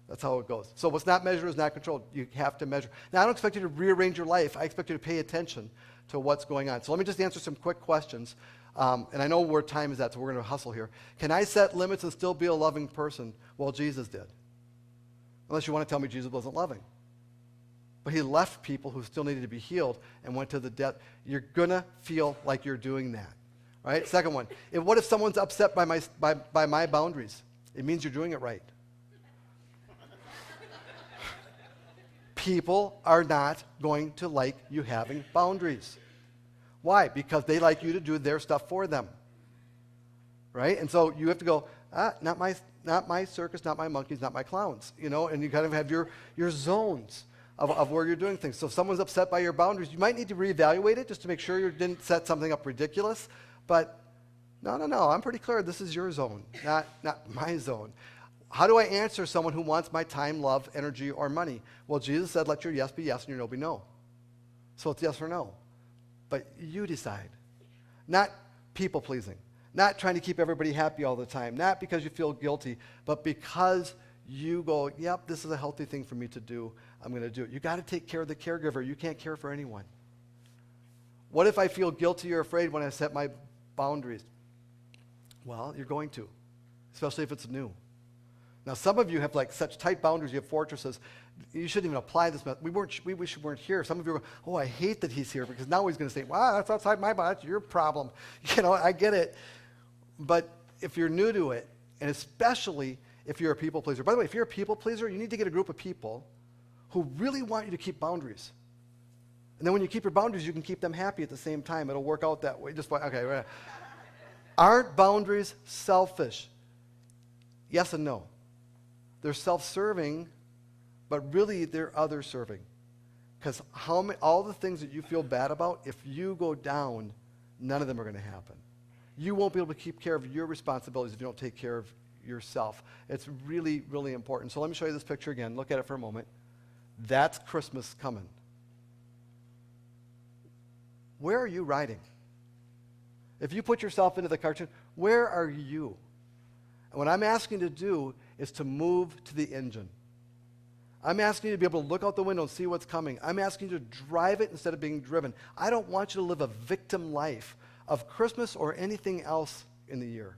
Speaker 1: That's how it goes. So what's not measured is not controlled. You have to measure. Now, I don't expect you to rearrange your life. I expect you to pay attention to what's going on. So let me just answer some quick questions. And I know where time is at, so we're going to hustle here. Can I set limits and still be a loving person? Well, Jesus did. Unless you want to tell me Jesus wasn't loving. But he left people who still needed to be healed and went to the death. You're going to feel like you're doing that. Right? Second one, what if someone's upset by my boundaries? It means you're doing it right. People are not going to like you having boundaries. Why? Because they like you to do their stuff for them. Right? And so you have to go, not my circus, not my monkeys, not my clowns. And you kind of have your zones of where you're doing things. So if someone's upset by your boundaries, you might need to reevaluate it just to make sure you didn't set something up ridiculous. But no, I'm pretty clear. This is your zone, not my zone. How do I answer someone who wants my time, love, energy, or money? Well, Jesus said, let your yes be yes and your no be no. So it's yes or no. But you decide. Not people-pleasing. Not trying to keep everybody happy all the time. Not because you feel guilty, but because you go, yep, this is a healthy thing for me to do. I'm going to do it. You got to take care of the caregiver. You can't care for anyone. What if I feel guilty or afraid when I set my boundaries? Well, you're going to, especially if it's new. Now, some of you have such tight boundaries. You have fortresses. You shouldn't even apply this method. We weren't here. Some of you are going, oh, I hate that he's here because now he's going to say, wow, that's outside my boundaries. That's your problem. I get it. But if you're new to it, and especially if you're a people pleaser. By the way, if you're a people pleaser, you need to get a group of people who really want you to keep boundaries. And then when you keep your boundaries, you can keep them happy at the same time. It'll work out that way. Okay. Right. Aren't boundaries selfish? Yes and no. They're self-serving but really they're other serving. Because all the things that you feel bad about, if you go down, none of them are going to happen. You won't be able to keep care of your responsibilities if you don't take care of yourself. It's really, really important. So let me show you this picture again. Look at it for a moment. That's Christmas coming. Where are you riding? If you put yourself into the cartoon, where are you? And what I'm asking you to do is to move to the engine. I'm asking you to be able to look out the window and see what's coming. I'm asking you to drive it instead of being driven. I don't want you to live a victim life of Christmas or anything else in the year.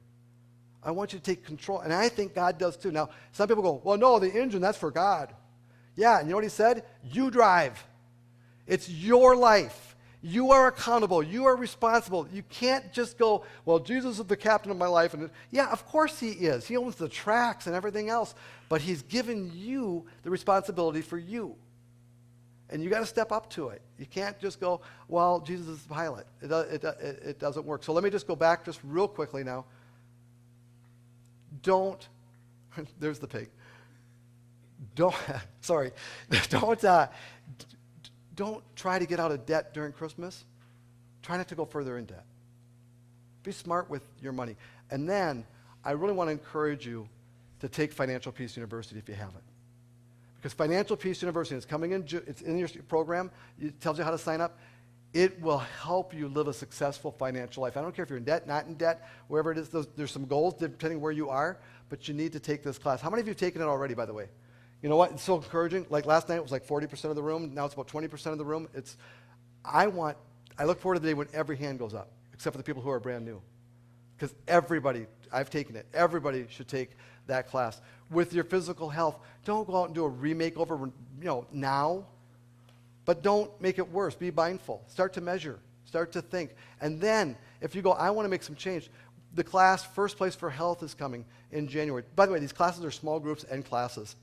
Speaker 1: I want you to take control, and I think God does too. Now, some people go, well, no, the engine, that's for God. Yeah, and you know what he said? You drive. It's your life. You are accountable. You are responsible. You can't just go, well, Jesus is the captain of my life. And yeah, of course he is. He owns the tracks and everything else. But he's given you the responsibility for you. And you got to step up to it. You can't just go, well, Jesus is the pilot. It doesn't work. So let me just go back just real quickly now. Don't, there's the pig. Don't try to get out of debt during Christmas. Try not to go further in debt. Be smart with your money. And then I really want to encourage you to take Financial Peace University if you haven't. Because Financial Peace University is coming in, it's in your program. It tells you how to sign up. It will help you live a successful financial life. I don't care if you're in debt, not in debt, wherever it is. There's some goals depending where you are, but you need to take this class. How many of you have taken it already, by the way? You know what? It's so encouraging. Like last night, it was like 40% of the room. Now it's about 20% of the room. I look forward to the day when every hand goes up, except for the people who are brand new. Because everybody, I've taken it, everybody should take that class. With your physical health, don't go out and do a remakeover, now. But don't make it worse. Be mindful. Start to measure. Start to think. And then, if you go, I want to make some change, the class, First Place for Health, is coming in January. By the way, these classes are small groups and classes.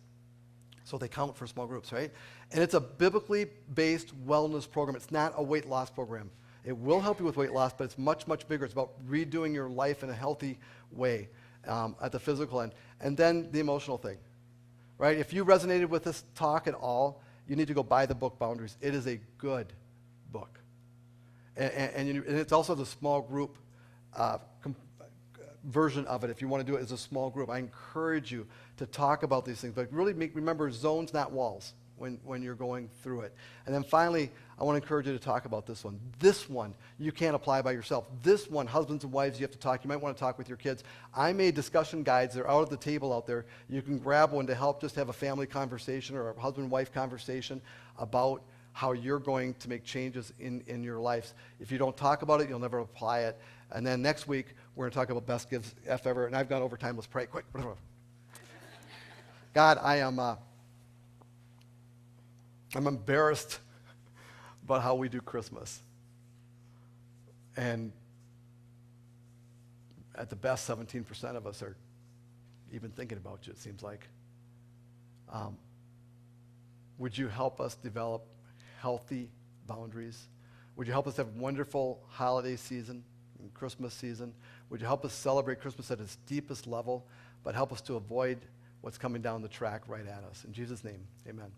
Speaker 1: So they count for small groups, right? And it's a biblically based wellness program. It's not a weight loss program. It will help you with weight loss, but it's much, much bigger. It's about redoing your life in a healthy way at the physical end. And then the emotional thing, right? If you resonated with this talk at all, you need to go buy the book Boundaries. It is a good book. And it's also the small group version of it. If you want to do it as a small group, I encourage you to talk about these things. But really remember zones, not walls, when you're going through it. And then finally, I want to encourage you to talk about this one. This one, you can't apply by yourself. This one, husbands and wives, you have to talk. You might want to talk with your kids. I made discussion guides. They're out at the table out there. You can grab one to help just have a family conversation or a husband-wife conversation about how you're going to make changes in your lives. If you don't talk about it, you'll never apply it. And then next week, we're going to talk about best gifts ever. And I've gone over time. Let's pray. Quick. God, I'm embarrassed about how we do Christmas. And at the best, 17% of us are even thinking about you, it seems like. Would you help us develop healthy boundaries? Would you help us have a wonderful holiday season, Christmas season? Would you help us celebrate Christmas at its deepest level, but help us to avoid what's coming down the track right at us? In Jesus' name, amen.